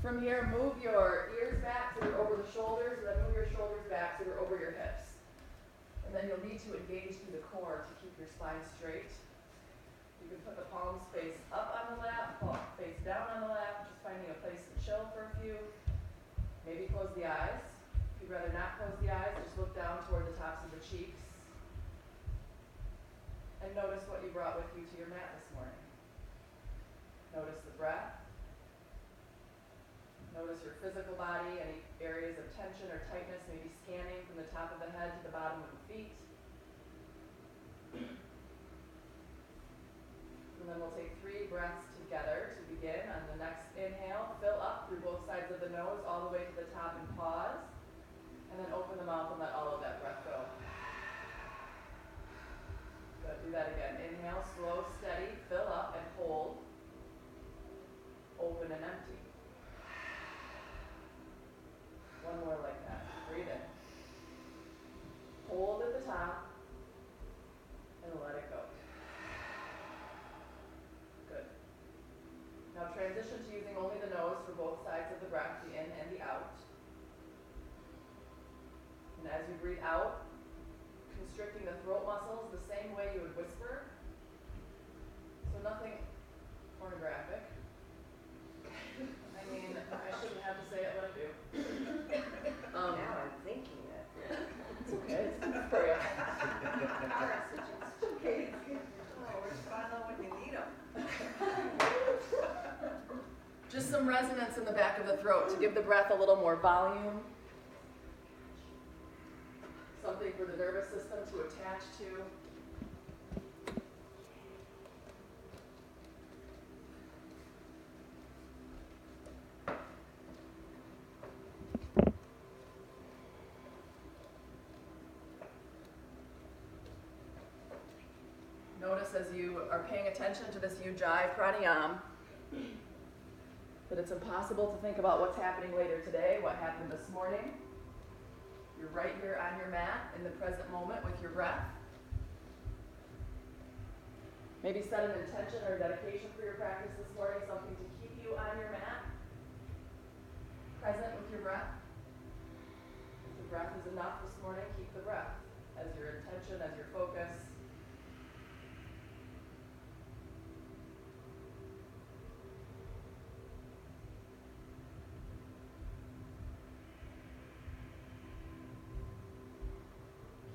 From here, move your ears back so they're over the shoulders, and then move your shoulders back so they're over your hips. And then you'll need to engage through the core to keep your spine straight. You can put the palms face up on the lap, palm face down on the lap, just finding a place to chill for a few. Maybe close the eyes. If you'd rather not close the eyes, just look down toward the tops of the cheeks. And notice what you brought with you to your mat this morning. Notice the breath. Notice your physical body, any areas of tension or tightness, maybe scanning from the top of the head to the bottom of the feet. And then we'll take 3 breaths together to begin. On the next inhale, fill up through both sides of the nose all the way to the top and pause. And then open the mouth and let all of that breath go. Good, do that again. Inhale, slow, steady, fill up and hold. Open and empty. One more like that. Breathe in. Hold at the top and let it go. Good. Now transition to using only the nose for both sides of the breath, the in and the out. And as you breathe out, constricting the throat muscles the same way you would whisper. So nothing pornographic. I mean, I shouldn't have to say it, but I do. Now I'm thinking it. It's okay. It's good for you. It's okay. Oh, we're find out when you need them. Just some resonance in the back of the throat to give the breath a little more volume. Something for the nervous system to attach to. Notice as you are paying attention to this Ujjayi pranayama that it's impossible to think about what's happening later today, what happened this morning. You're right here on your mat in the present moment with your breath. Maybe set an intention or dedication for your practice this morning, something to keep you on your mat, present with your breath. If the breath is enough this morning, keep the breath as your intention, as your focus.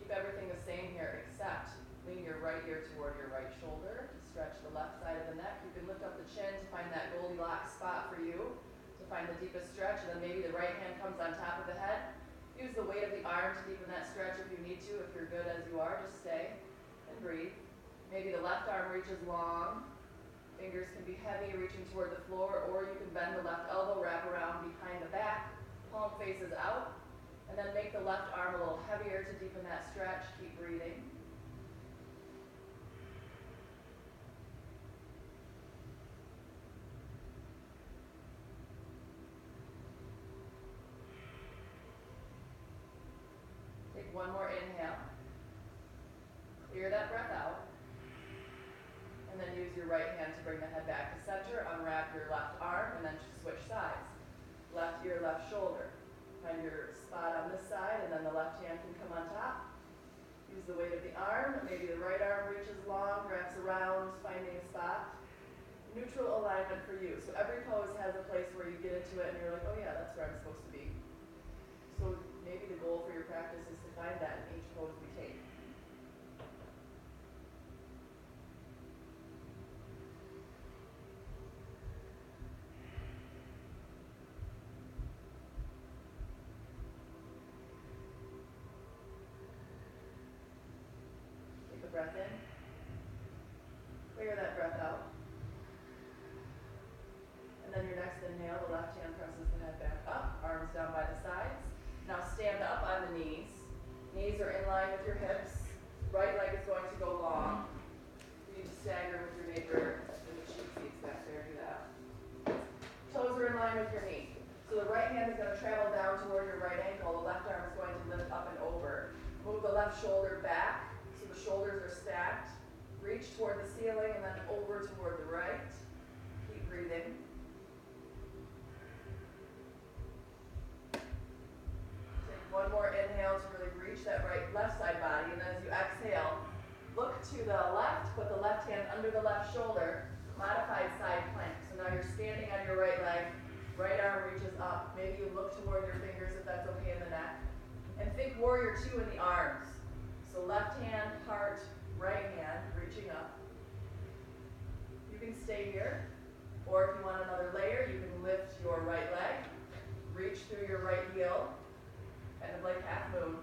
Everything the same here, except lean your right ear toward your right shoulder to stretch the left side of the neck. You can lift up the chin to find that Goldilocks spot for you, to find the deepest stretch, and then maybe the right hand comes on top of the head. Use the weight of the arm to deepen that stretch if you need to. If you're good as you are, just stay and breathe. Maybe the left arm reaches long. Fingers can be heavy, reaching toward the floor, or you can bend the left elbow, wrap around behind the back, palm faces out. And then make the left arm a little heavier to deepen that stretch. Keep breathing. Take one more inhale. Clear that breath out. And then use your right hand to bring the head back to center. Unwrap your left arm and then switch sides. Left ear, left shoulder. Find your spot on this side, and then the left hand can come on top. Use the weight of the arm. Maybe the right arm reaches long, wraps around, finding a spot. Neutral alignment for you. So every pose has a place where you get into it and you're like, oh yeah, that's where I'm supposed to be. So maybe the goal for your practice is to find that in each pose we take. Breath in. Clear that breath out. And then your next inhale, the left hand presses the head back up, arms down by the sides. Now stand up on the knees. Knees are in line with your hips. Right leg is going to go long. You need to stagger with your neighbor in the cheek seats back there. Do that. Toes are in line with your knee. So the right hand is going to travel down toward your right ankle. The left arm is going to lift up and over. Move the left shoulder back. The shoulders are stacked. Reach toward the ceiling and then over toward the right. Keep breathing. left, put the left hand under the left shoulder, modified side plank. So now you're standing on your right leg, right arm reaches up. Maybe you look toward your fingers if that's okay in the neck. And think warrior two in the arms. So left hand, heart, right hand, reaching up. You can stay here, or if you want another layer, you can lift your right leg, reach through your right heel, kind of like half moon,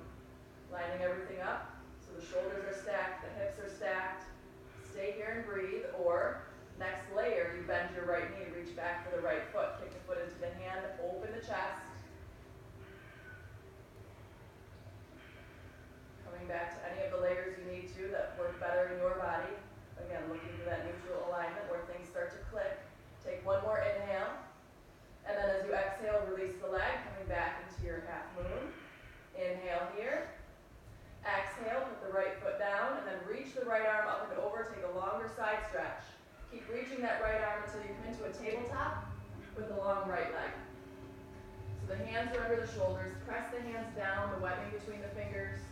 lining everything up. So the shoulders are stacked, the hips are stacked. Stay here and breathe, or next layer, you bend your right knee, reach back for the right foot, kick the foot into the hand, open the chest. Coming back to any of the layers you need to that work better in your body. Again, looking for that neutral alignment where things start to click. Take one more inhale. And then as you exhale, release the leg, coming back into your half moon. Inhale here. Exhale, put the right foot down, and then reach the right arm up and over. Take a longer side stretch. Keep reaching that right arm until you come into a tabletop with the long right leg. So the hands are under the shoulders. Press the hands down, the webbing between the fingers.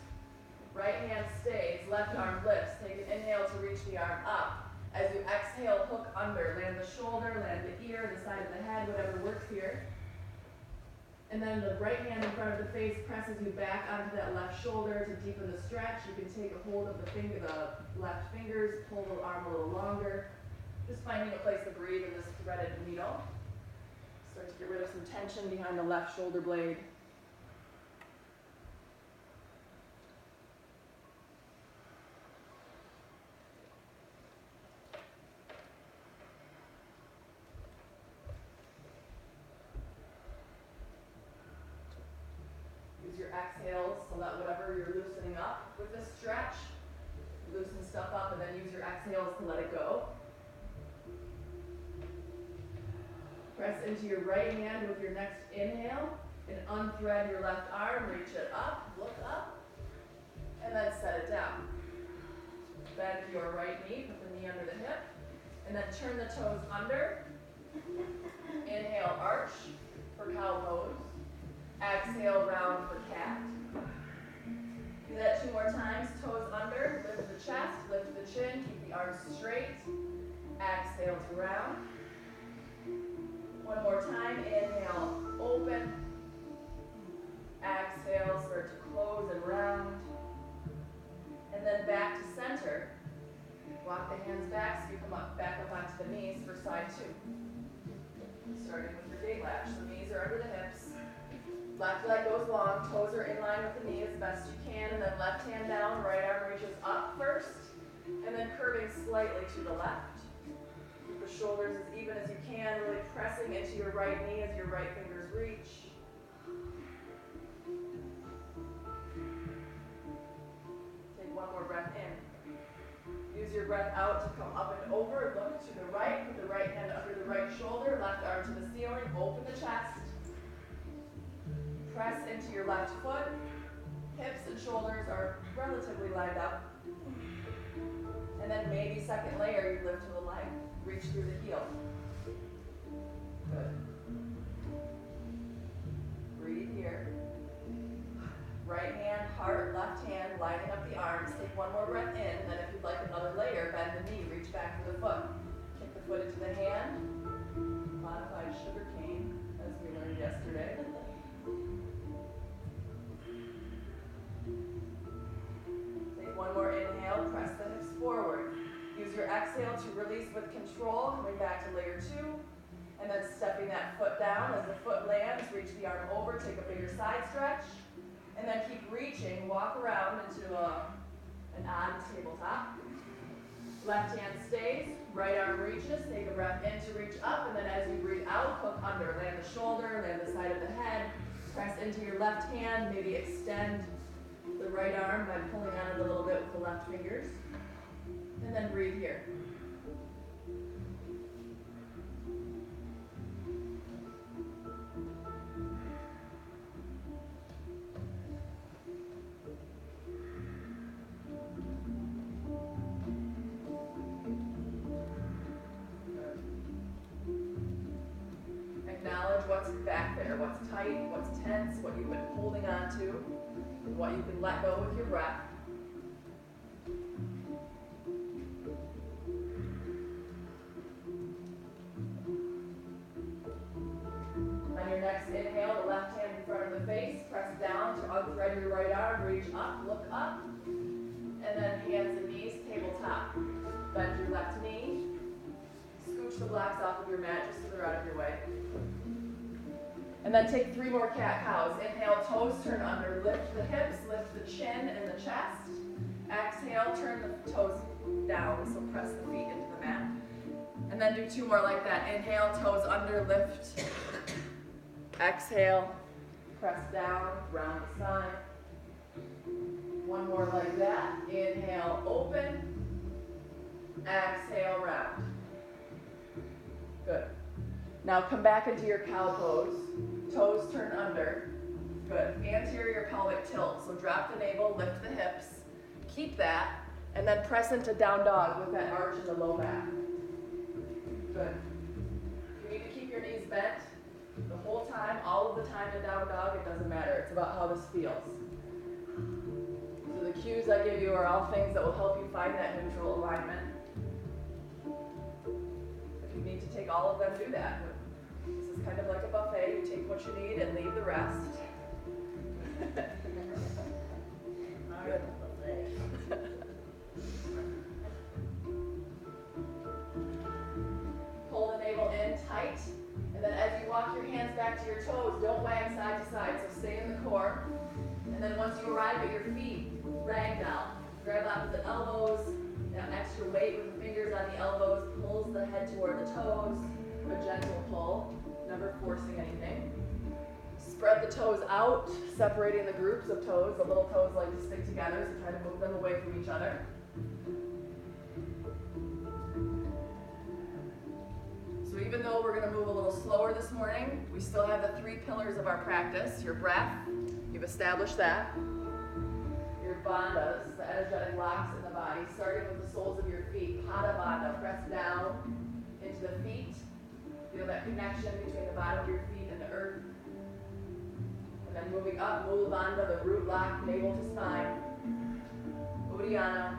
Right hand stays, left arm lifts. Take an inhale to reach the arm up. As you exhale, hook under. Land the shoulder, land the ear, the side of the head, whatever works here. And then the right hand in front of the face presses you back onto that left shoulder to deepen the stretch. You can take a hold of the left fingers, pull the arm a little longer. Just finding a place to breathe in this threaded needle. Start to get rid of some tension behind the left shoulder blade. Your exhales to let whatever you're loosening up with this stretch, loosen stuff up, and then use your exhales to let it go. Press into your right hand with your next inhale and unthread your left arm, reach it up, look up, and then set it down. Bend your right knee, put the knee under the hip, and then turn the toes under. Inhale, arch for cow pose. Exhale, round for cat. Do that 2 more times. Toes under, lift the chest, lift the chin, keep the arms straight. Exhale to round. 1 more time. Inhale, open. Exhale, start to close and round. And then back to center. Walk the hands back so you come back up onto the knees for side 2. Starting with your gate latch. The knees are under the hips. Left leg goes long, toes are in line with the knee as best you can, and then left hand down, right arm reaches up first, and then curving slightly to the left. Keep the shoulders as even as you can, really pressing into your right knee as your right fingers reach. Take 1 more breath in. Use your breath out to come up and over, look to the right, put the right hand under the right shoulder, left arm to the ceiling, open the chest. Press into your left foot. Hips and shoulders are relatively lined up. And then maybe second layer, you lift to the leg. Reach through the heel. Good. Breathe here. Right hand, heart, left hand, lining up the arms. Take 1 more breath in, and then if you'd like another layer, bend the knee, reach back for the foot. Kick the foot into the hand. Modified sugar cane, as we learned yesterday. Take 1 more inhale, press the hips forward. Use your exhale to release with control, coming back to layer 2, and then stepping that foot down. As the foot lands, reach the arm over, take a bigger side stretch, and then keep reaching, walk around into an odd tabletop. Left hand stays, right arm reaches, take a breath in to reach up, and then as you breathe out, hook under, land the shoulder, land the side of the head, press into your left hand, maybe extend the right arm by pulling on it a little bit with the left fingers, and then breathe here. Acknowledge what's back there, what's tight, what's tense, what you've been holding on to, and what you can let go with your breath. left knee. Scooch the blocks off of your mat just so they're out of your way. And then take 3 more cat-cows. Inhale, toes turn under, lift the hips, lift the chin and the chest. Exhale, turn the toes down, so press the feet into the mat. And then do 2 more like that. Inhale, toes under, lift. Exhale, press down, round the spine. 1 more like that. Inhale, open. Exhale, round. Good. Now come back into your cow pose. Toes turn under. Good. Anterior pelvic tilt. So drop the navel, lift the hips. Keep that. And then press into down dog with that arch in the low back. Good. You need to keep your knees bent the whole time, all of the time in down dog. It doesn't matter. It's about how this feels. So the cues I give you are all things that will help you find that neutral alignment. If you need to take all of them, do that. This is kind of like a buffet. You take what you need and leave the rest. Good. Pull the navel in tight, and then as you walk your hands back to your toes, don't wag side to side, so stay in the core. And then once you arrive at your feet, ragdoll. Grab opposite elbows, now extra weight with the fingers on the elbows, pulls the head toward the toes, a gentle pull, never forcing anything. Spread the toes out, separating the groups of toes. The little toes like to stick together, so try to move them away from each other. So even though we're going to move a little slower this morning, we still have the 3 pillars of our practice. Your breath, you've established that. Your bandhas, the energetic locks in the body, starting with the soles of your feet. Pada bandha, press down into the feet. Feel that connection between the bottom of your feet and the earth. And then moving up, Mula Bandha, the root lock, navel to spine. Uddiyana.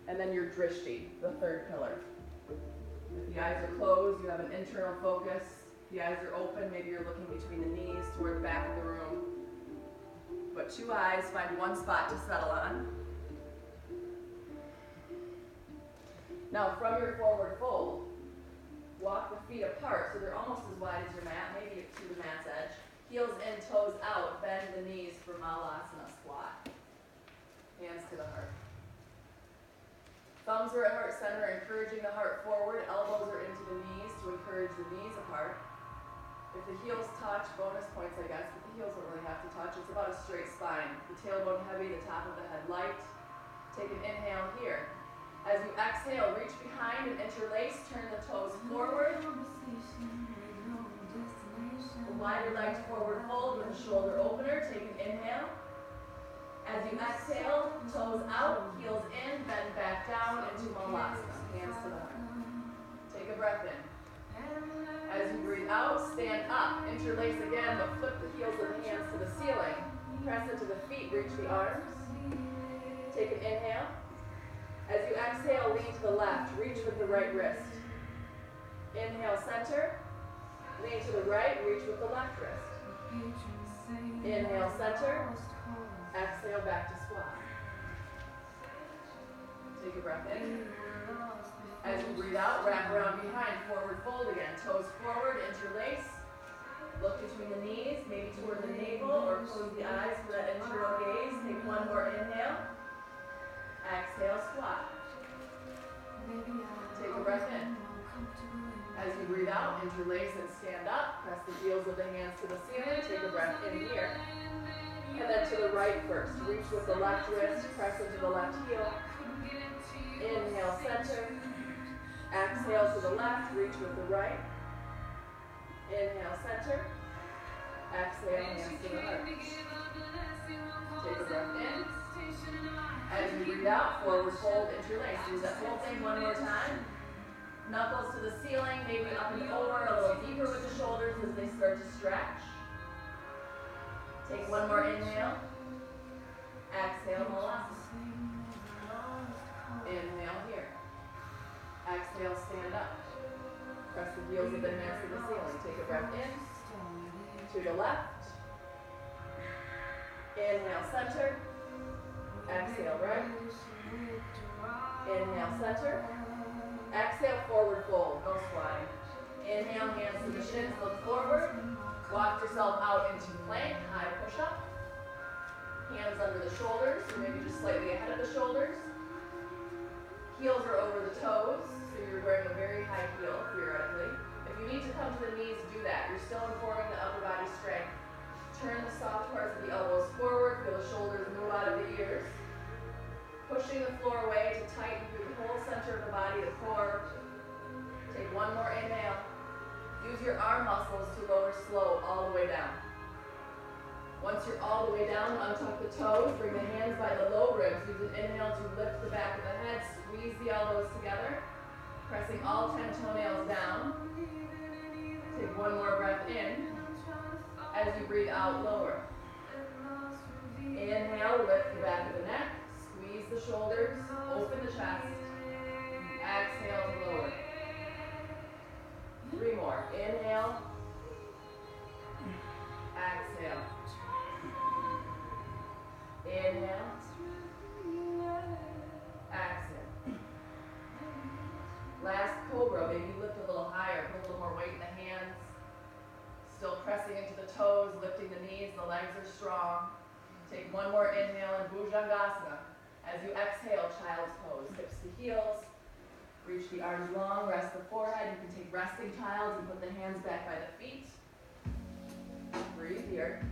And then your drishti, the 3rd pillar. If the eyes are closed, you have an internal focus. The eyes are open, maybe you're looking between the knees toward the back of the room. But 2 eyes, find one spot to settle on. Now from your forward fold, walk the feet apart so they're almost as wide as your mat, maybe to the mat's edge. Heels in, toes out, bend the knees for Malasana squat. Hands to the heart. Thumbs are at heart center, encouraging the heart forward. Elbows are into the knees to encourage the knees apart. If the heels touch, bonus points I guess, but the heels don't really have to touch. It's about a straight spine. The tailbone heavy, the top of the head light. Take an inhale here. As you exhale, reach behind and interlace, turn the toes forward. Align your legs forward fold with a shoulder opener. Take an inhale. As you exhale, toes out, heels in, bend back down into Malasana. Hands to the heart. Take a breath in. As you breathe out, stand up. Interlace again, but flip the heels of the hands to the ceiling. Press into the feet, reach the arms. Take an inhale. As you exhale, lean to the left. Reach with the right wrist. Inhale, center. Lean to the right, reach with the left wrist. Inhale, center. Exhale, back to squat. Take a breath in. As you breathe out, wrap around behind, forward fold again. Toes forward, interlace. Look between the knees, maybe toward the navel, or close the eyes for that internal gaze. Take 1 more inhale. Exhale, squat. Take a breath in. As you breathe out, interlace and stand up. Press the heels of the hands to the ceiling. Take a breath in here. And then to the right first. Reach with the left wrist. Press into the left heel. Inhale, center. Exhale to the left. Reach with the right. Inhale, center. Exhale, hands to the heart. Take a breath in. As you breathe out, forward fold, interlace. Do that whole thing 1 more time. Knuckles to the ceiling, maybe up and over, a little deeper with the shoulders as they start to stretch. Take 1 more inhale. Exhale, Malasana. Inhale here. Exhale, stand up. Press the heels of the hands to the ceiling. Take a breath in. To the left. Inhale, center. Exhale, right. Inhale, center. Exhale, forward fold, goes flying. Inhale, hands to the shins, look forward. Walk yourself out into plank, high push-up. Hands under the shoulders, or maybe just slightly ahead of the shoulders. Heels are over the toes, so you're wearing a very high heel, theoretically. If you need to come to the knees, do that. You're still informing the upper body strength. Turn the soft parts of the elbows forward, feel the shoulders move out of the ears. Pushing the floor away to tighten through the whole center of the body, the core. Take one more inhale. Use your arm muscles to lower slow all the way down. Once you're all the way down, untuck the toes, bring the hands by the low ribs. Use an inhale to lift the back of the head, squeeze the elbows together, pressing all 10 toenails down. Take one more breath in. As you breathe out, lower. Inhale, lift the back of the neck, squeeze the shoulders, open the chest. Exhale to lower. 3 more. Inhale. Exhale. Inhale. Exhale. Last cobra, maybe lift a little higher, put a little more weight in the hands. Still pressing into the toes, lifting the knees, the legs are strong. Take one more inhale in Bhujangasana. As you exhale, child's pose, hips to heels. Reach the arms long, rest the forehead. You can take resting child and put the hands back by the feet. Breathe here.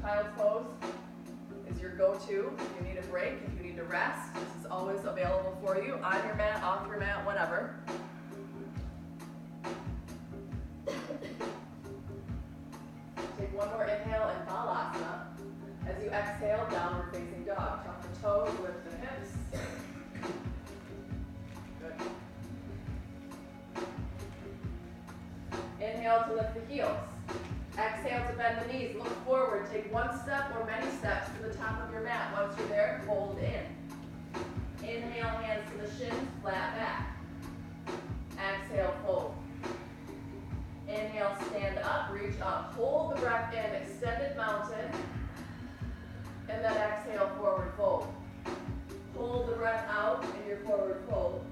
Child's pose is your go-to if you need a break, if you need to rest. This is always available for you, on your mat, off your mat, whatever. Take one more inhale in Balasana. As you exhale, downward facing dog. Tuck the toes, lift the hips. Good. Inhale to lift the heels. Exhale to bend the knees. Look forward. Take one step or many steps to the top of your mat. Once you're there, fold in. Inhale, hands to the shins, flat back. Exhale, fold. Inhale, stand up, reach up. Hold the breath in, extended mountain. And then exhale, forward fold. Hold the breath out in your forward fold.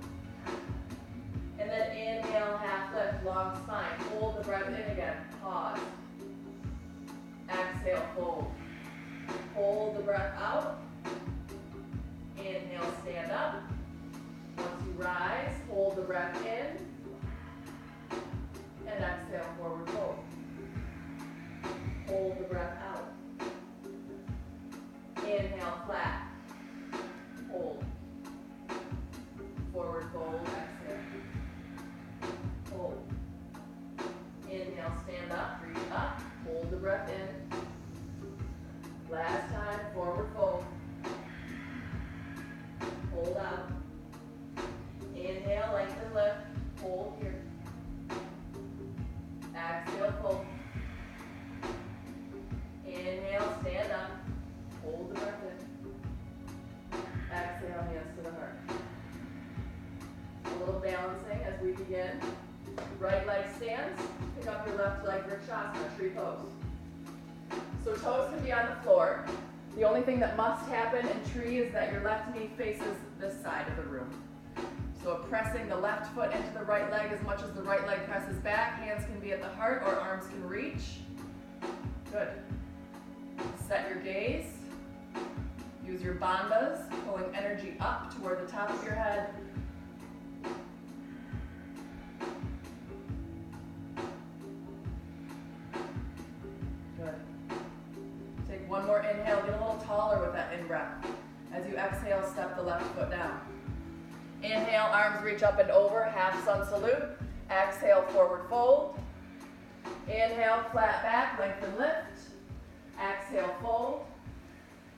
And then inhale, half lift, long spine. Hold the breath in again. Pause. Exhale, fold. Hold the breath out. Inhale, stand up. Once you rise, hold the breath in. And exhale, forward fold. Hold the breath out. Inhale, flat. Hold. Forward fold, exhale. Hold. Inhale, stand up, reach up. Hold the breath in. Last time, forward fold. Hold out. Inhale, lengthen, lift. Hold here. Exhale, fold. Inhale, stand up. Hold the breath in. Exhale, hands to the heart. A little balancing as we begin. Right leg stands. Pick up your left leg, Vrikshasana, tree pose. So toes can be on the floor. The only thing that must happen in tree is that your left knee faces this side of the room. So pressing the left foot into the right leg as much as the right leg presses back. Hands can be at the heart or arms can reach. Good. Set your gaze. Use your bandhas, pulling energy up toward the top of your head. Good. Take one more inhale. Get a little taller with that in-breath. As you exhale, step the left foot down. Inhale, arms reach up and over, half sun salute. Exhale, forward fold. Inhale, flat back, lengthen lift. Exhale, fold.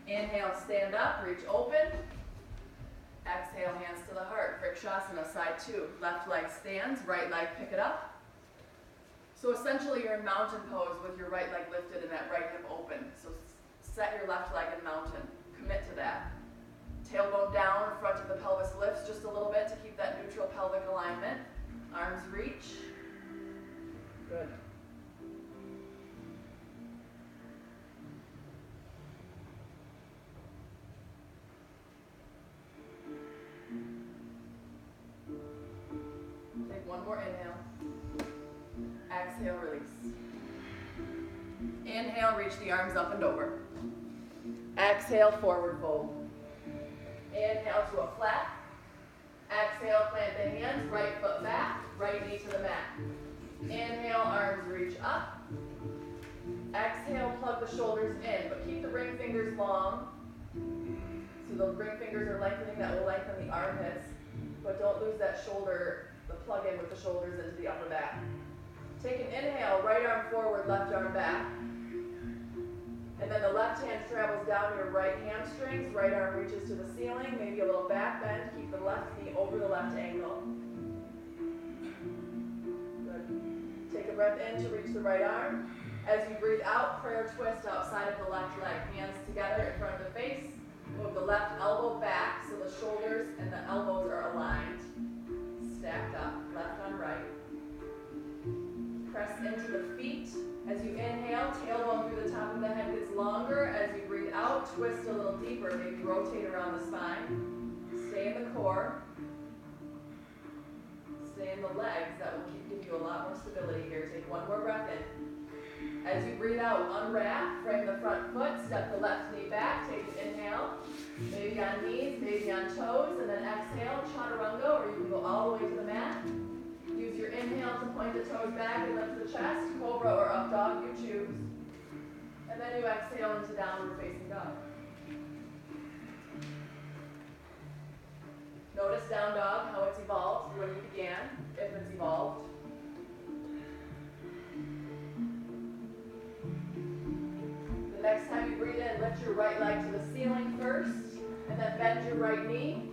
Inhale, stand up, reach open. Exhale, hands to the heart. Vrikshasana, side 2. Left leg stands, right leg pick it up. So essentially you're in mountain pose with your right leg lifted and that right hip open. So set your left leg in mountain. Commit to that. Tailbone down, front of the pelvis lifts just a little bit to keep that neutral pelvic alignment. Arms reach. Good. exhale, release. Inhale, reach the arms up and over. Exhale, forward fold. Inhale to a flat. Exhale, plant the hands, right foot back, right knee to the mat. Inhale, arms reach up. Exhale, plug the shoulders in, but keep the ring fingers long. So the ring fingers are lengthening, that will lengthen the armpits, but don't lose that shoulder, the plug in with the shoulders into the upper back. Take an inhale, right arm forward, left arm back. And then the left hand travels down your right hamstrings, right arm reaches to the ceiling, maybe a little back bend, keep the left knee over the left ankle. Good. Take a breath in to reach the right arm. As you breathe out, prayer twist outside of the left leg. Hands together in front of the face. Move the left elbow back so the shoulders and the elbows are aligned. Stacked up, left on right. Press into the feet. As you inhale, tailbone through the top of the head gets longer. As you breathe out, twist a little deeper. Maybe rotate around the spine. Stay in the core. Stay in the legs. That will give you a lot more stability here. Take one more breath in. As you breathe out, unwrap, frame the front foot, step the left knee back, take an inhale, maybe on knees, maybe on toes, and then exhale, chaturanga, or you can go all the way to the mat. Use your inhale to point the toes back and lift the chest, cobra or up dog, you choose. And then you exhale into downward facing dog. Notice down dog, how it's evolved when you began, if it's evolved. The next time you breathe in, lift your right leg to the ceiling first, and then bend your right knee.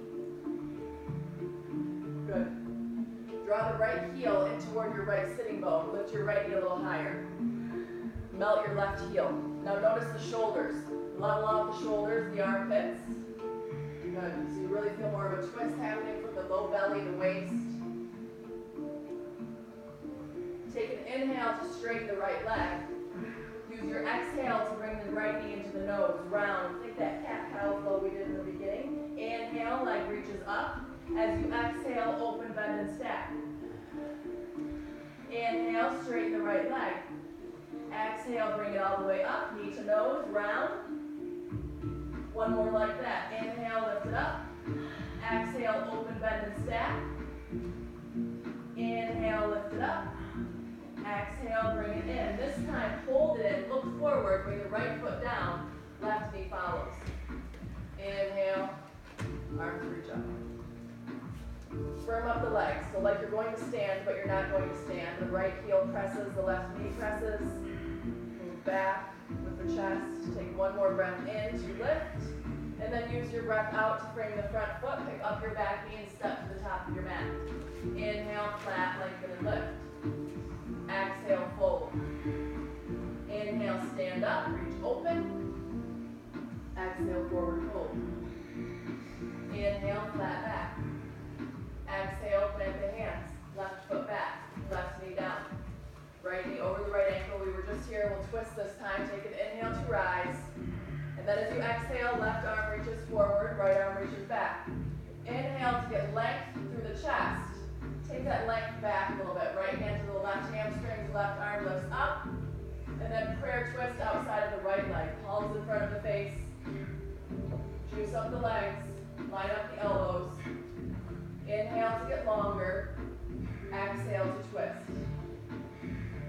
Good. Draw the right heel in toward your right sitting bone. Lift your right knee a little higher. Melt your left heel. Now notice the shoulders. Level out the shoulders, the armpits. Good. So you really feel more of a twist happening from the low belly, the waist. Take an inhale to straighten the right leg. Use your exhale to bring the right knee into the nose, round. Think that cat-cow flow we did in the beginning. Inhale, leg reaches up. As you exhale, open, bend, and stack. Inhale, straighten the right leg. Exhale, bring it all the way up, knee to nose, round. One more like that. Inhale, lift it up. Exhale, open, bend, and stack. Inhale, lift it up. Exhale, bring it in. This time, hold it in, look forward, bring the right foot down, left knee follows. Inhale, arms reach up. Firm up the legs, so like you're going to stand, but you're not going to stand. The right heel presses, the left knee presses. Move back with the chest. Take one more breath in to lift, and then use your breath out to frame the front foot. Pick up your back knee and step to the top of your mat. Inhale, flat, lengthen, and lift. Exhale, fold. Inhale, stand up, reach open. Exhale, forward fold. Inhale, flat back. Exhale, plant the hands. Left foot back, left knee down. Right knee over the right ankle. We were just here. We'll twist this time. Take an inhale to rise. And then as you exhale, left arm reaches forward, right arm reaches back. Inhale to get length through the chest. Take that length back a little bit. Right hand to the left hamstrings, left arm lifts up. And then prayer twist outside of the right leg. Palms in front of the face. Juice up the legs. Line up the elbows. Inhale to get longer. Exhale to twist.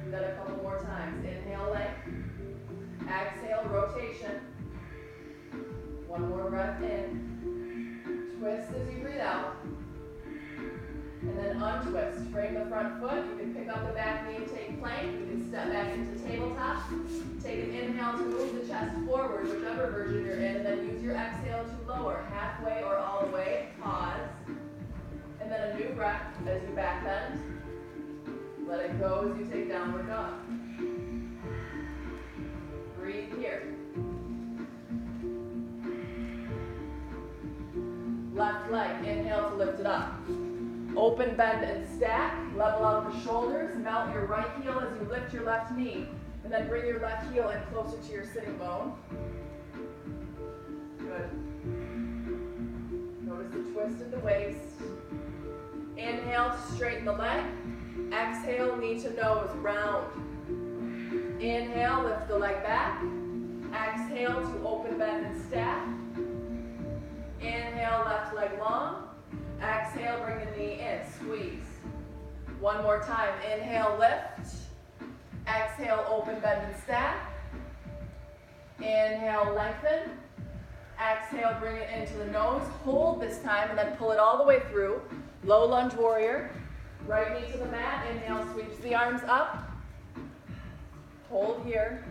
Do that a couple more times. Inhale, length. Exhale, rotation. One more breath in. Twist as you breathe out. And then untwist. Frame the front foot. You can pick up the back knee and take plank. You can step back into tabletop. Take an inhale to move the chest forward, whichever version you're in, and then use your exhale to lower, halfway or all the way. Pause. And then a new breath as you back bend. Let it go as you take downward dog. Breathe here. Left leg, inhale to lift it up. Open, bend, and stack. Level out the shoulders. Mount your right heel as you lift your left knee. And then bring your left heel in closer to your sitting bone. Good. Notice the twist of the waist. Inhale to straighten the leg. Exhale, knee to nose, round. Inhale, lift the leg back. Exhale to open, bend, and stack. Inhale, left leg long. Exhale, bring the knee in, squeeze. One more time, inhale, lift. Exhale, open, bend, and stack. Inhale, lengthen. Exhale, bring it into the nose. Hold this time, and then pull it all the way through. Low lunge warrior. Right knee to the mat. Inhale, sweeps the arms up. Hold here.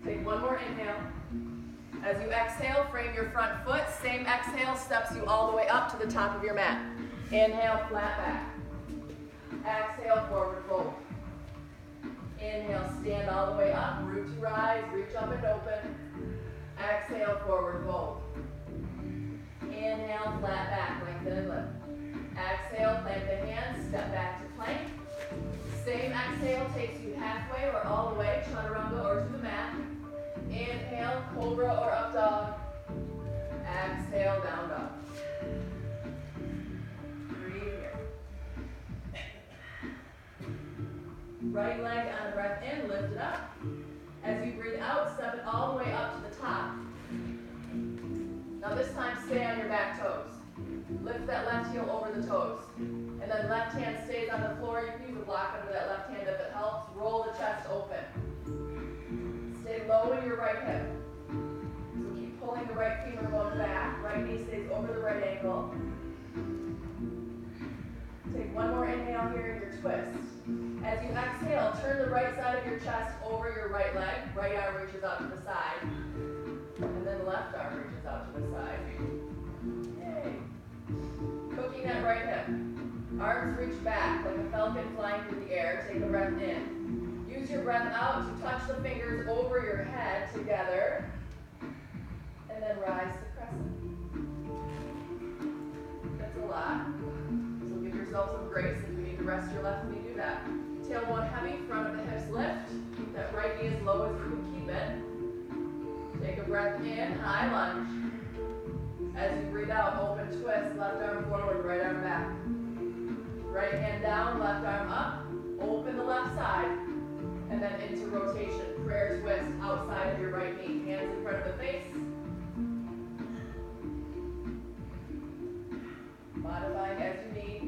Take one more inhale. As you exhale, frame your front foot. Same exhale steps you all the way up to the top of your mat. Inhale, flat back. Exhale, forward fold. Inhale, stand all the way up. Root to rise, reach up and open. Exhale, forward fold. Inhale, flat back, lengthen and lift. Exhale, plant the hands, step back to plank. Same exhale takes you halfway or all the way, chaturanga or to the mat. Inhale, cobra or up dog. Exhale, down dog. Breathe here. Right leg on the breath in, lift it up. As you breathe out, step it all the way up to the top. Now this time, stay on your back toes. Lift that left heel over the toes. And then left hand stays on the floor. You can use a block under that left hand if it helps. Roll the chest open. Stay low in your right hip. So keep pulling the right femur bone back. Right knee stays over the right ankle. Take one more inhale here in your twist. As you exhale, turn the right side of your chest over your right leg. Right arm reaches out to the side. And then left arm reaches out to the side. Yay. Cooking that right hip. Arms reach back like a falcon flying through the air. Take a breath in. Use your breath out to touch the fingers over your head together. And then rise to crescent. That's a lot. So give yourself some grace if you need to rest your left knee, do that. Tailbone heavy, front of the hips lift. Keep that right knee as low as you can keep it. Take a breath in, high lunge. As you breathe out, open twist, left arm forward, right arm back. Right hand down, left arm up. Open the left side. And then into rotation, prayer twist outside of your right knee. Hands in front of the face. Modifying as you need.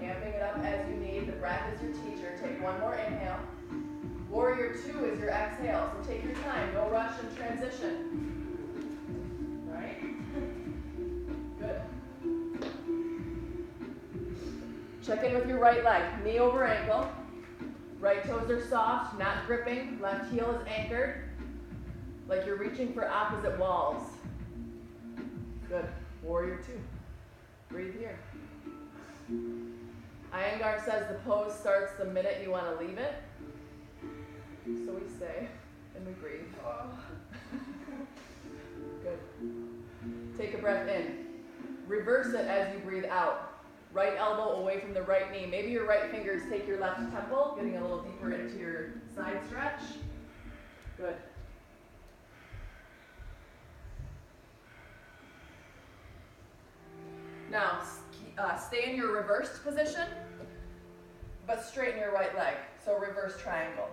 Amping it up as you need. The breath is your teacher. Take one more inhale. Warrior 2 is your exhale. So take your time. No rush and transition. Right? Good. Check in with your right leg. Knee over ankle. Right toes are soft, not gripping. Left heel is anchored. Like you're reaching for opposite walls. Good. Warrior 2. Breathe here. Iyengar says the pose starts the minute you want to leave it. So we stay and we breathe. Good. Take a breath in. Reverse it as you breathe out. Right elbow away from the right knee. Maybe your right fingers take your left temple, getting a little deeper into your side stretch. Good. Now, stay in your reversed position, but straighten your right leg. So reverse triangle.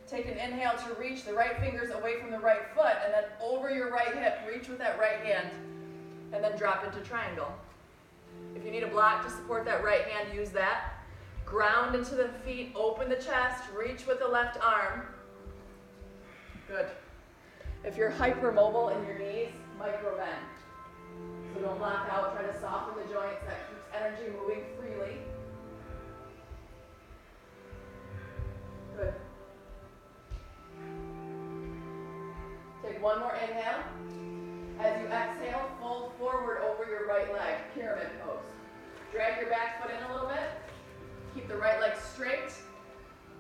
Take an inhale to reach the right fingers away from the right foot, and then over your right hip, reach with that right hand, and then drop into triangle. If you need a block to support that right hand, use that. Ground into the feet, open the chest, reach with the left arm. Good. If you're hypermobile in your knees, micro bend. So don't lock out, try to soften the joints. That keeps energy moving freely. Good. Take one more inhale. As you exhale, fold forward over your right leg, pyramid pose. Drag your back foot in a little bit. Keep the right leg straight.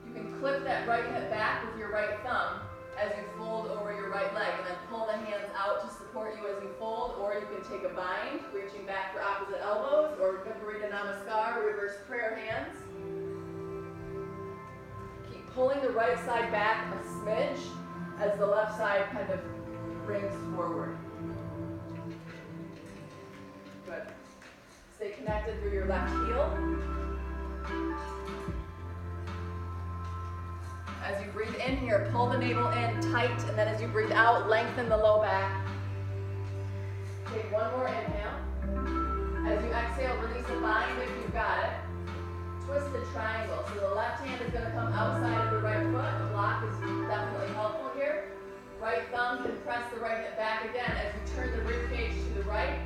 You can clip that right hip back with your right thumb as you fold over your right leg, and then pull the hands out to support you as you fold, or you can take a bind, reaching back for opposite elbows, or Viparita Namaskar, reverse prayer hands. Keep pulling the right side back a smidge as the left side kind of brings forward. Good. Stay connected through your left heel. As you breathe in here, pull the navel in tight, and then as you breathe out, lengthen the low back. Take one more inhale. As you exhale, release the bind if you've got it. Twisted triangle. So the left hand is going to come outside of the right foot. The block is definitely helpful here. Right thumb can press the right hip back again as you turn the rib cage to the right.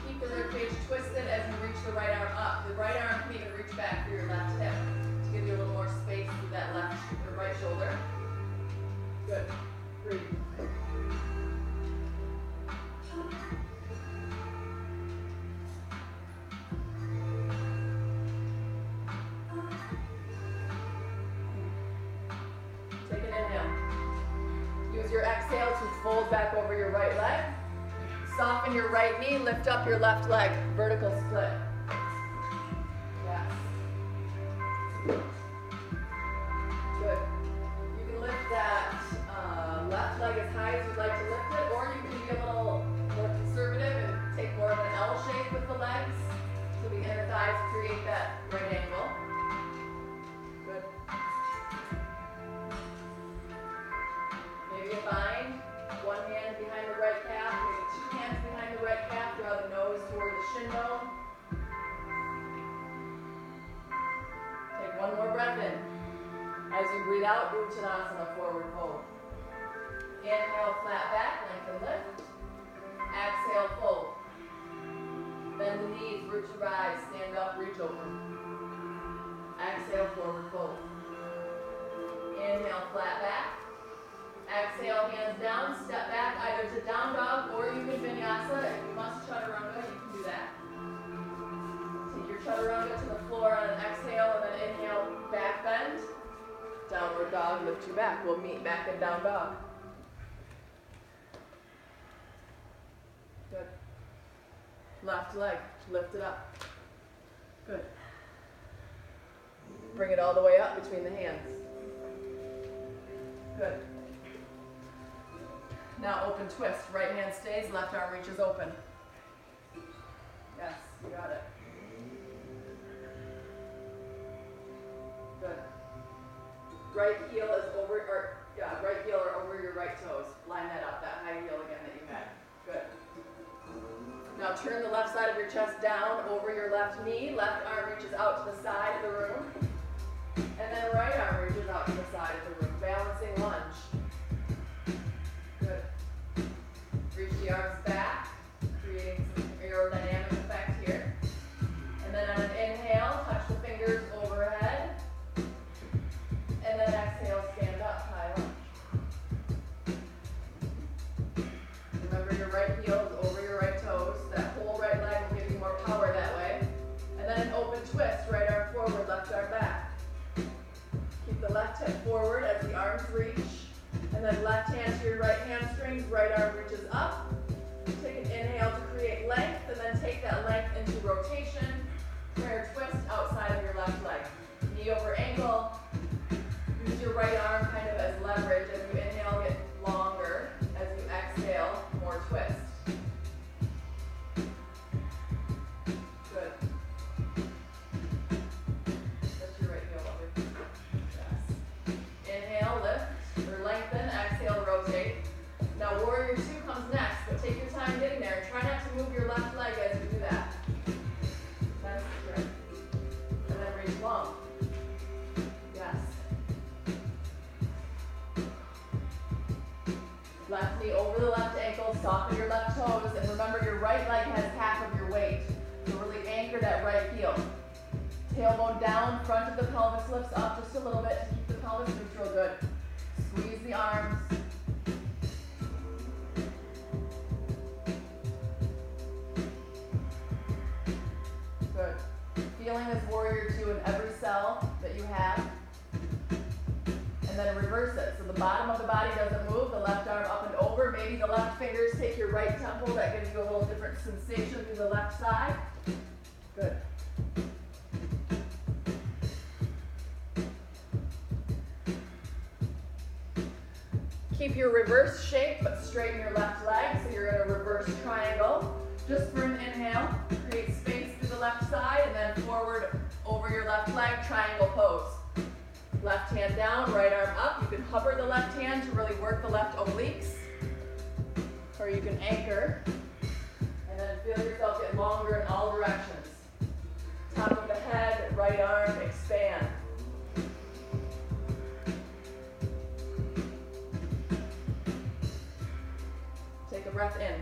Keep the rib cage twisted as you reach the right arm up. The right arm can even reach back for your left hip to give you a little more space through that right shoulder. Good. Breathe. Take an inhale. Use your exhale to fold back over your right leg. Soften your right knee, lift up your left leg. Vertical split. Yes. Good. You can lift that left leg as high as you'd like to lift it, or you can be a little more conservative and take more of an L shape with the legs. So the inner thighs create that right angle. Good. Maybe a bind. One hand behind the right calf, maybe two hands behind the right calf. Draw the nose toward the shin bone. Take one more breath in. As you breathe out, Uttanasana, forward fold. Inhale, flat back, lengthen lift. Exhale, fold. Bend the knees, root to rise, stand up, reach over. Exhale, forward fold. Inhale, flat back. Exhale, hands down, step back either to down dog or you can vinyasa. If you must chaturanga, you can do that. Take your chaturanga to the floor on an exhale and then inhale, back bend. Downward dog, lift your back. We'll meet back in down dog. Good. Left leg, lift it up. Good. Bring it all the way up between the hands. Good. Now open twist. Right hand stays, left arm reaches open. Yes, you got it. Good. Right heel is over, right heel or over your right toes. Line that up, that high heel again that you had. Good. Now turn the left side of your chest down over your left knee. Left arm reaches out to the side of the room. And then right arm reaches out to the side of the room. Balancing lunge. Good. Reach the arms back, creating some aerodynamic effect here. And then on an inhale, touch the fingers overhead. And then exhale, stand up, high lunge. Remember your right heel is over your right toes. That whole right leg will give you more power that way. And then an open twist, right arm forward, left arm back. Keep the left hip forward as the arms reach. And then left hand to your right hamstrings, right arm reaches up. Take an inhale to create length, and then take that length into rotation. Prayer twist outside of your left leg. Knee over ankle. Use your right arm kind of as leverage. As you inhale, get longer. As you exhale, more twist. Good. Lift your right heel over. Yes. Inhale, lift, or lengthen. Exhale, rotate. Now warrior two comes next, but take your time getting there. Try not to move your left leg as you do that. That's the trick. And then reach long. Yes. Left knee over the left ankle, soften your left toes, and remember your right leg has half of your weight. So really anchor that right heel. Tailbone down, front of the pelvis lifts up just a little bit to keep the pelvis neutral. Good. Squeeze the arms. Good. Feeling this warrior two in every cell that you have. And then reverse it. So the bottom of the body doesn't move, the left arm up and over. Maybe the left fingers take your right temple. That gives you a little different sensation through the left side. Good. Keep your reverse shape, but straighten your left leg. So you're in a reverse triangle. Just for an inhale, create space through the left side, and then forward over your left leg, triangle pose. Left hand down, right arm up. You can hover the left hand to really work the left obliques. Or you can anchor. And then feel yourself get longer in all directions. Top of the head, right arm, expand. Take a breath in.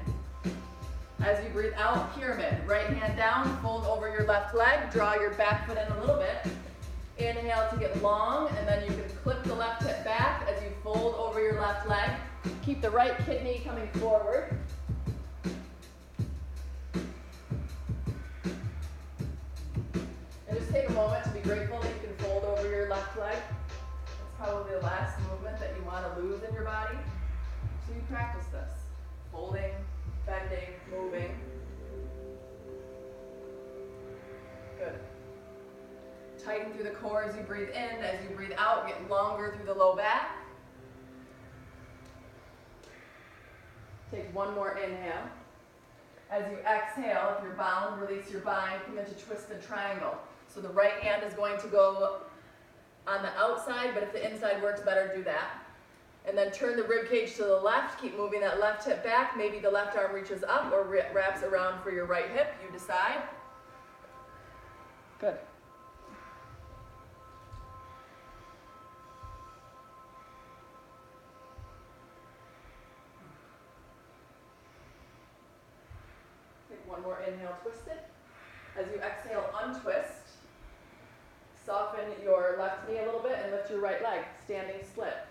As you breathe out, pyramid. Right hand down, fold over your left leg, draw your back foot in a little bit. Inhale to get long, and then you can clip the left hip back as you fold over your left leg. Keep the right kidney coming forward. And just take a moment to be grateful that you can fold over your left leg. It's probably the last movement that you want to lose in your body. So you practice this. Folding, bending, moving. Good. Tighten through the core as you breathe in. As you breathe out, get longer through the low back. Take one more inhale. As you exhale, if you're bound, release your bind, come into twisted triangle. So the right hand is going to go on the outside, but if the inside works better, do that. And then turn the rib cage to the left. Keep moving that left hip back. Maybe the left arm reaches up or wraps around for your right hip. You decide. Good. Take one more inhale, twist it. As you exhale, untwist. Soften your left knee a little bit and lift your right leg. Standing split.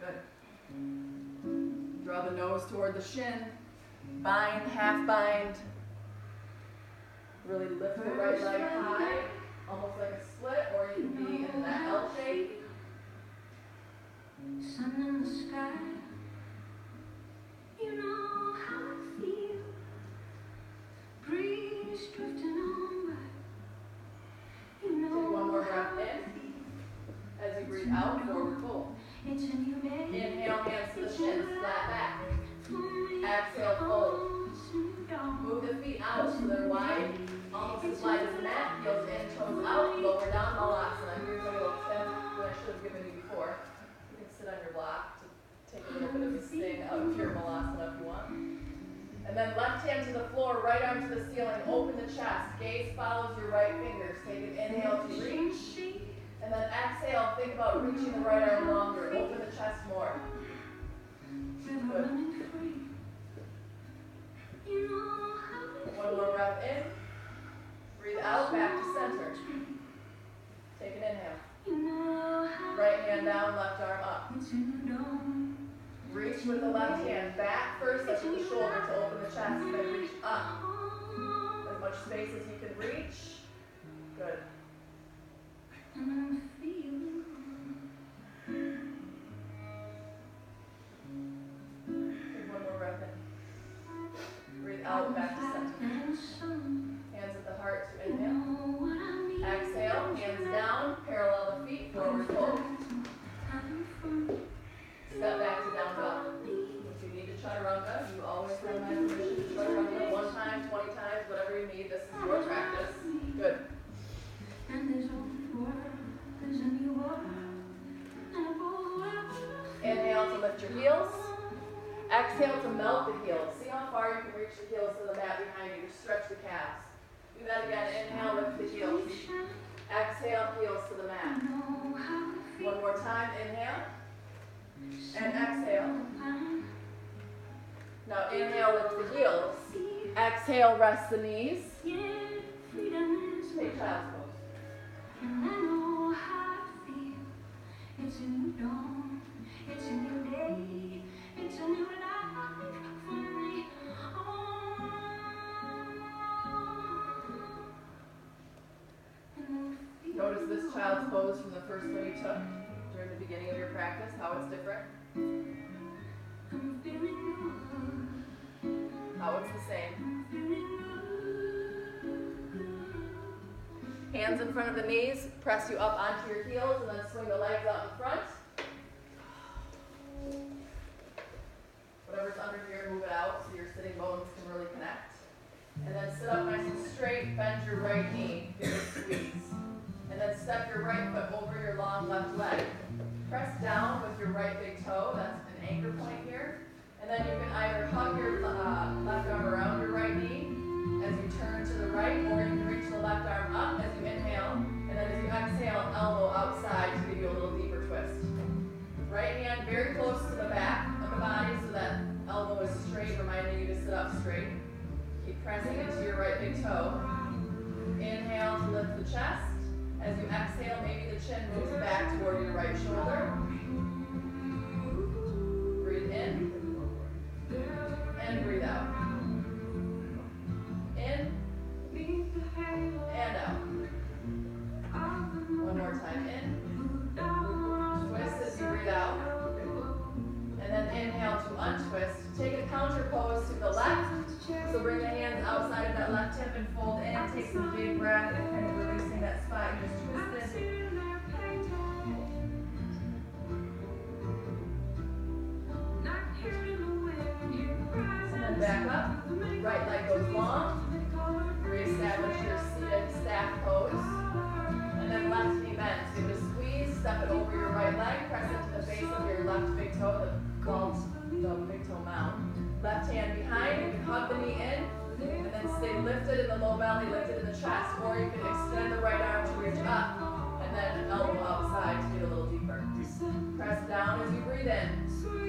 Good. Draw the nose toward the shin. Bind, half bind. Really lift the right leg high, almost like a split, or you can be in that L shape. Sun in the sky, you know how I feel. Breeze drifting on by, you know. Take one more breath in. As you breathe out, forward fold. It's a new day. Inhale, hands to the shins, flat back. Exhale, fold. Move the feet out so they're wide, almost as wide as the mat. Heels in, toes out, lower down, malasana. Here's a little tip that I should have given you before. You can sit on your block to take a little bit of the sting out of your malasana if you want. And then left hand to the floor, right arm to the ceiling, open the chest. Gaze follows your right fingers. Take an inhale to reach. And then exhale, think about reaching the right arm longer. Open the chest more. Good. One more breath in. Breathe out, back to center. Take an inhale. Right hand down, left arm up. Reach with the left hand back first, lift the shoulder to open the chest, then reach up. As much space as you can reach. Good. Take one more breath in. Breathe out, back to center. Hands at the heart to inhale. Exhale, hands down, parallel the feet, forward fold. Step back to down dog. If you need to chaturanga, you always have my permission to chaturanga 1 time, 20 times, whatever you need. This is your practice. Good. Inhale to lift your heels. Exhale to melt the heels. See how far you can reach the heels to the mat behind you. Just stretch the calves. Do that again. Inhale, lift the heels. Exhale, heels to the mat. One more time. Inhale. And exhale. Now inhale, lift the heels. Exhale, rest the knees. Take child's pose. And I know how I feel. It's a new dawn. It's a new day. It's a new life for me. Notice this child's pose from the first one you took during the beginning of your practice, how it's different. I'm feeling good. How it's the same. Feeling good. Hands in front of the knees, press you up onto your heels, and then swing the legs out in front. Whatever's under here, move it out so your sitting bones can really connect. And then sit up nice and straight, bend your right knee. Feel the Press down with your right big toe. That's an anchor point here. And then you can either hug your left arm around your right knee as you turn to the right, or you can reach the left arm up as you inhale. And then as you exhale, elbow outside to give you a little deeper twist. Right hand very close to the back of the body so that elbow is straight, reminding you to sit up straight. Keep pressing into your right big toe. Inhale to lift the chest. As you exhale, maybe the chin moves back toward your right shoulder. Breathe in and breathe out. In and out. One more time. In. Twist as you breathe out. And then inhale to untwist. Take a counter pose to the left. So bring the hands outside of that left hip and fold in. Take some big breath and kind of releasing that spine. Just twist it. And then back up. Right leg goes long. Reestablish your seated staff pose. And then left knee bends. Give it a squeeze. Step it over your right leg. Press into the base of your left big toe. Called the big toe mound. Left hand behind. You can hug the knee in. And then stay lifted in the low belly, lifted in the chest. Or you can extend the right arm to reach up. And then elbow outside to get a little deeper. Press down as you breathe in.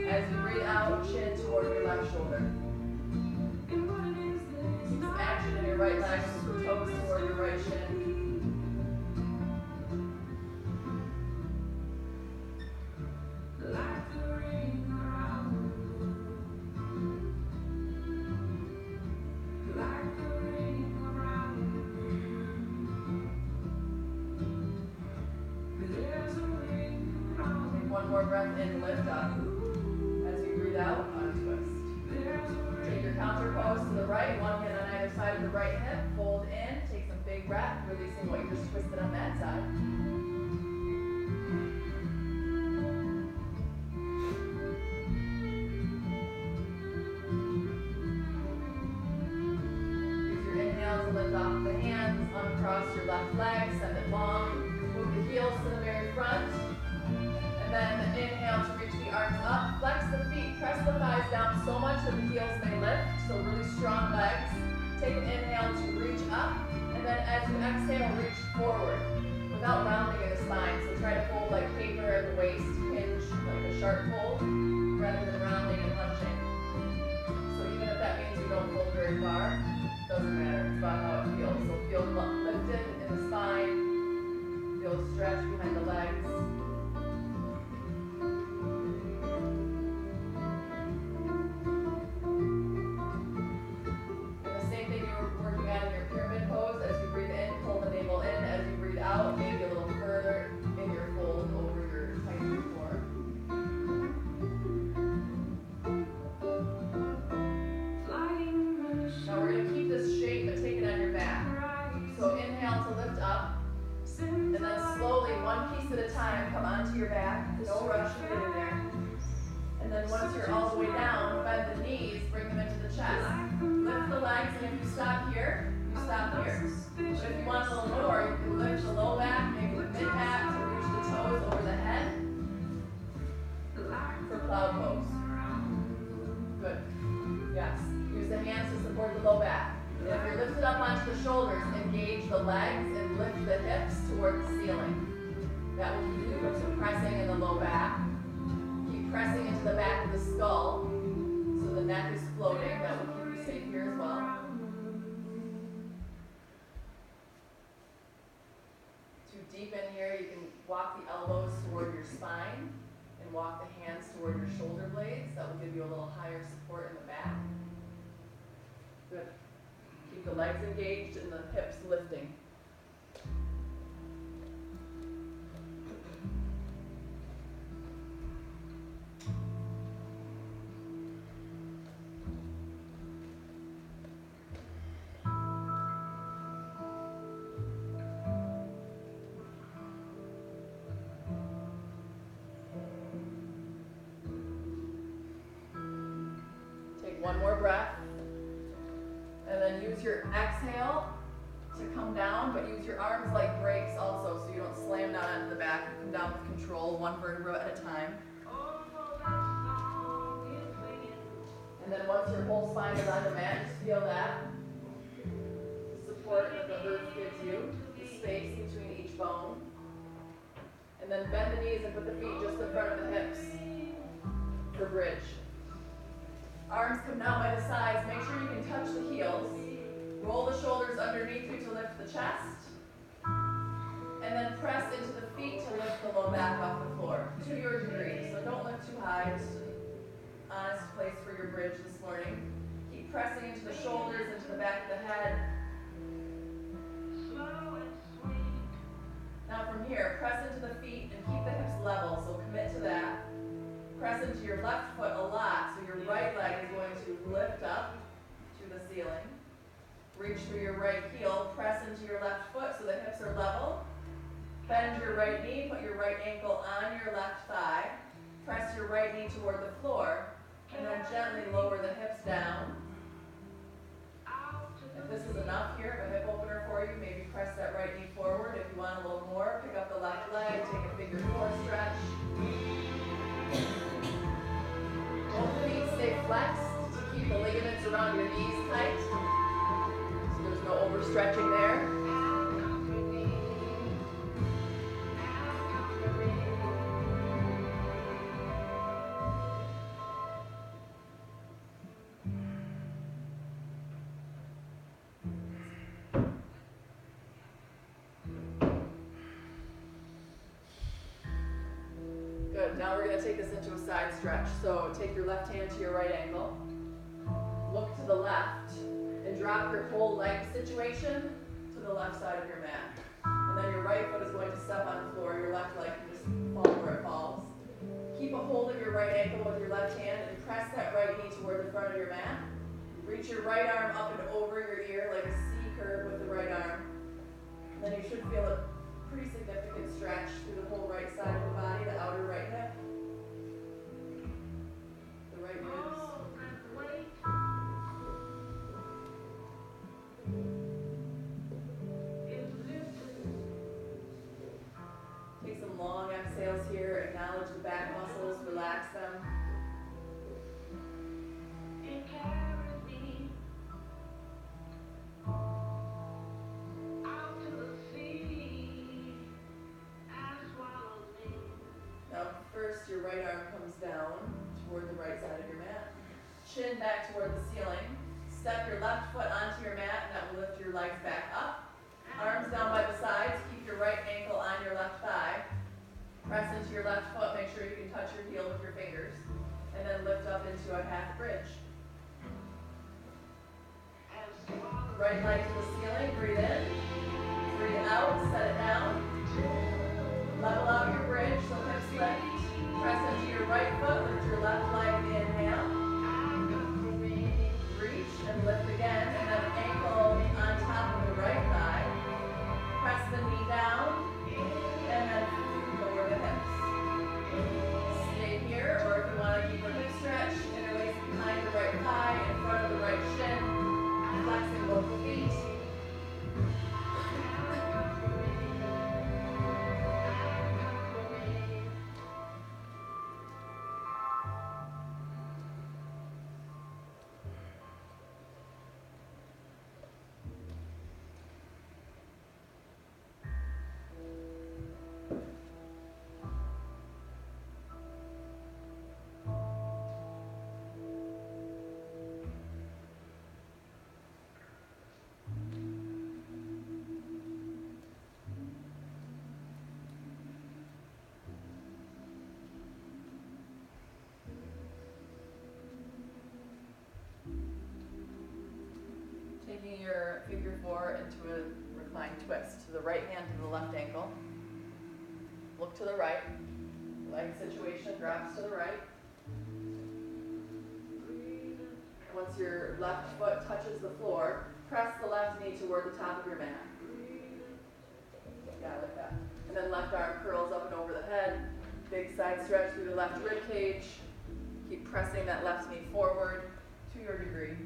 As you breathe out, chin toward your left shoulder. Some action in your right leg, super toes toward your right shin. One more breath in, lift up. As you breathe out, untwist. Take your counter pose to the right, one hand on either side of the right hip. Fold in, take some big breath, releasing what you just twisted on that side. Use your inhale to lift off the hands, uncross your left leg, send it long. Move the heels to the very front. And then inhale to reach the arms up, flex the feet, press the thighs down so much that the heels may lift, so really strong legs. Take an inhale to reach up, and then as you exhale, reach forward without rounding in the spine. So try to fold like paper at the waist, hinge like a sharp fold, rather than rounding and hunching. So even if that means you don't fold very far, doesn't matter, it's about how it feels. So feel lifted in the spine, feel stretch behind the legs. Maybe a little further in your fold over your tight core. Now we're going to keep this shape but take it on your back. So inhale to lift up, and then slowly, one piece at a time, come onto your back. No rush to get in there. And then once you're all the way down, bend the knees, bring them into the chest. Lift the legs, and if you stop here, you stop here. But if you want a little more, you can lift the low back, maybe the mid back to reach the toes over the head for cloud pose. Good. Yes. Use the hands to support the low back. And if you're lifted up onto the shoulders, engage the legs and lift the hips toward the ceiling. That will keep you from pressing in the low back. Keep pressing into the back of the skull so the neck is floating. That will keep you safe here as well. Deep in here, you can walk the elbows toward your spine and walk the hands toward your shoulder blades. That will give you a little higher support in the back. Good. Keep the legs engaged and the hips lifting. One more breath, and then use your exhale to come down, but use your arms like brakes also, so you don't slam down onto the back. You come down with control. control, one vertebra at a time. And then once your whole spine is on the mat, just feel that. The support that the earth gives you, the space between each bone. And then bend the knees and put the feet just in front of the hips for bridge. Arms come down by the sides. Make sure you can touch the heels. Roll the shoulders underneath you to lift the chest. And then press into the feet to lift the low back off the floor to your degree. So don't lift too high. Just an honest place for your bridge this morning. Keep pressing into the shoulders, into the back of the head. Now from here, press into the feet and keep the hips level, so commit to that. Press into your left foot a lot, so your right leg is going to lift up to the ceiling. Reach through your right heel, press into your left foot so the hips are level. Bend your right knee, put your right ankle on your left thigh. Press your right knee toward the floor, and then gently lower the hips down. If this is enough here, a hip opener for you, maybe press that right knee forward. If you want a little more, pick up the left leg, take a figure 4 stretch. Both feet stay flexed to keep the ligaments around your knees tight, so there's no overstretching there. Good, now we're going to take this into a side stretch. So take your left hand to your right ankle, look to the left, and drop your whole leg situation to the left side of your mat. And then your right foot is going to step on the floor, your left leg can just fall where it falls. Keep a hold of your right ankle with your left hand and press that right knee toward the front of your mat. Reach your right arm up and over your ear like a C curve with the right arm. And then you should feel a pretty significant stretch through the whole right side of the body, the outer right hip, the right ribs. Take some long exhales here, acknowledge the back muscles, relax them. Your right arm comes down toward the right side of your mat. Chin back toward the ceiling. Step your left foot onto your mat and that will lift your legs back up. Arms down by the sides. Keep your right ankle on your left thigh. Press into your left foot. Make sure you can touch your heel with your fingers. And then lift up into a half bridge. Right leg to the ceiling. Breathe in. Breathe out. Set it down. Level out your bridge so hips lift. Press into your right foot, lift your left leg, inhale. Reach and lift again, and then ankle on top of the right thigh. Press the knee down, and then lower the hips. Stay here, or if you want to keep a hip stretch, interlace behind the right thigh, in front of the right shin, flexing both feet. Taking your figure 4 into a reclined twist. To the right hand to the left ankle. Look to the right. Leg situation drops to the right. Once your left foot touches the floor, press the left knee toward the top of your mat. Yeah, like that. And then left arm curls up and over the head. Big side stretch through the left rib cage. Keep pressing that left knee forward to your degree.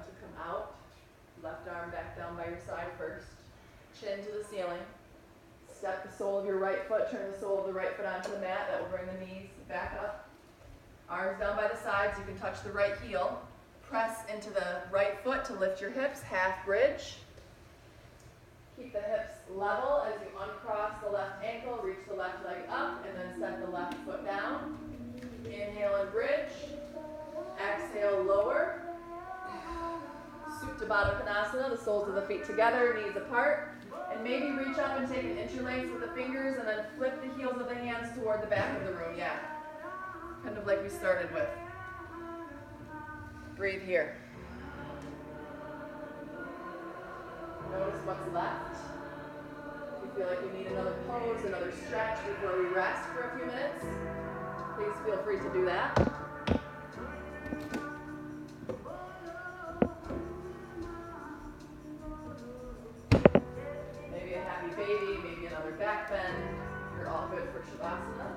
to come out. Left arm back down by your side first. Chin to the ceiling. Step the sole of your right foot, turn the sole of the right foot onto the mat. That will bring the knees back up. Arms down by the sides. You can touch the right heel. Press into the right foot to lift your hips, half bridge. Keep the hips level as you uncross the left ankle, reach the left leg up, and then set the left foot down. Inhale and bridge. Exhale, lower. Supta Baddha Konasana, the soles of the feet together, knees apart. And maybe reach up and take an interlace with the fingers and then flip the heels of the hands toward the back of the room, yeah. Kind of like we started with. Breathe here. Notice what's left. If you feel like you need another pose, another stretch before we rest for a few minutes, please feel free to do that. Maybe a happy baby, maybe another back bend. You're all good for Shavasana.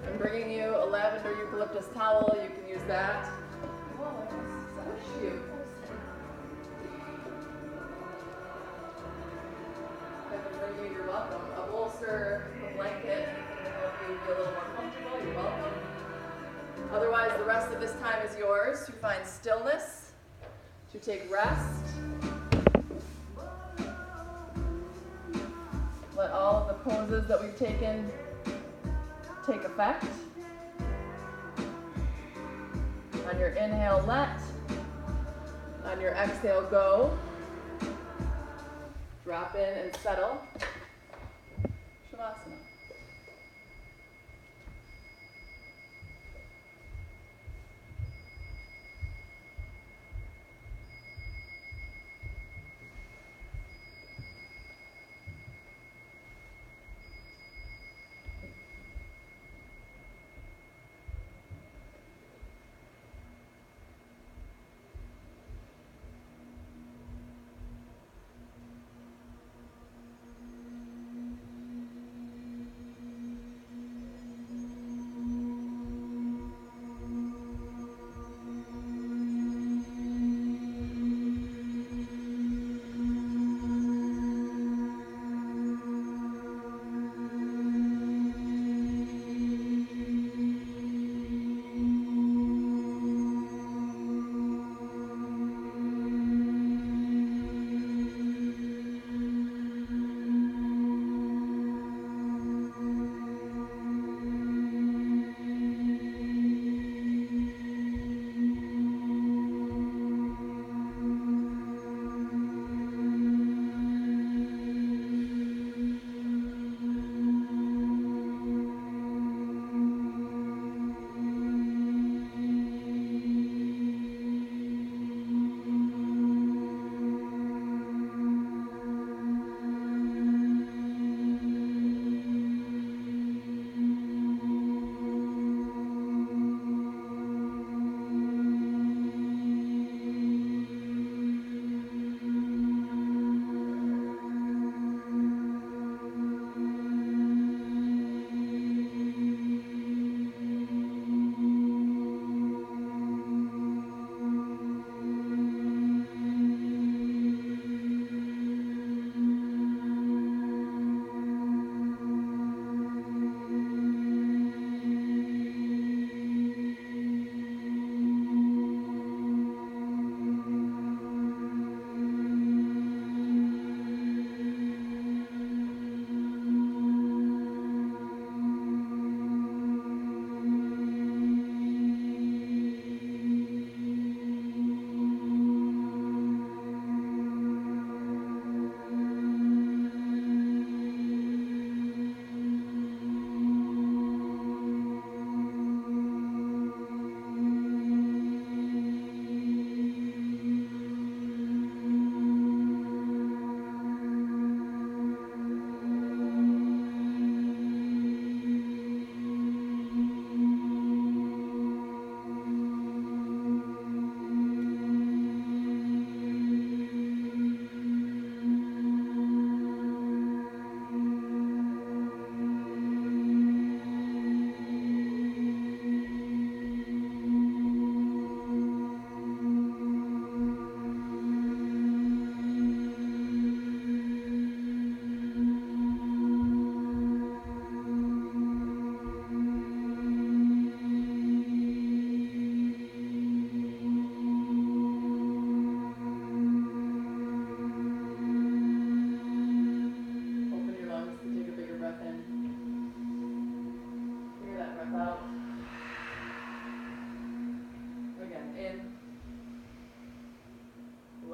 I'm bringing you a lavender eucalyptus towel. You can use that. Oh, I just squished you. I can bring you, you're welcome. A bolster, a blanket, anything to help you be a little more comfortable, you're welcome. Otherwise, the rest of this time is yours to find stillness, to take rest. Let all of the poses that we've taken take effect. On your inhale, let. On your exhale, go. Drop in and settle. Shavasana.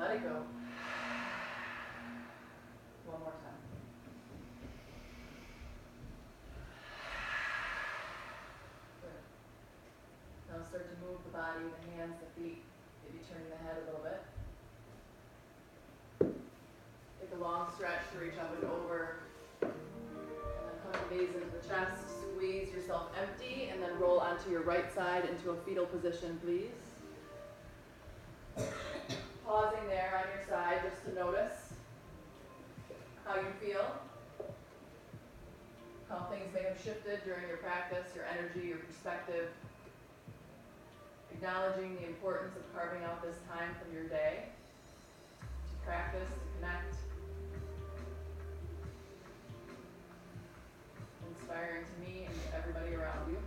let it go. One more time. Good. Now start to move the body, the hands, the feet, maybe turning the head a little bit. Take a long stretch to reach up and over. And then come the knees into the chest, squeeze yourself empty, and then roll onto your right side into a fetal position, please. Pausing there on your side just to notice how you feel, how things may have shifted during your practice, your energy, your perspective. Acknowledging the importance of carving out this time from your day to practice, to connect. Inspiring to me and to everybody around you.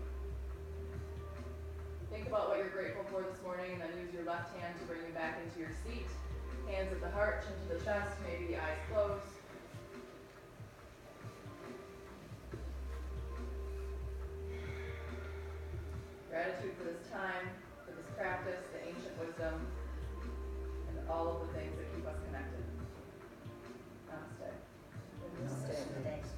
Think about what you're grateful for this morning, and then use your left hand to bring you back into your seat. Hands at the heart, chin to the chest, maybe the eyes closed. Gratitude for this time, for this practice, the ancient wisdom, and all of the things that keep us connected. Namaste. Namaste.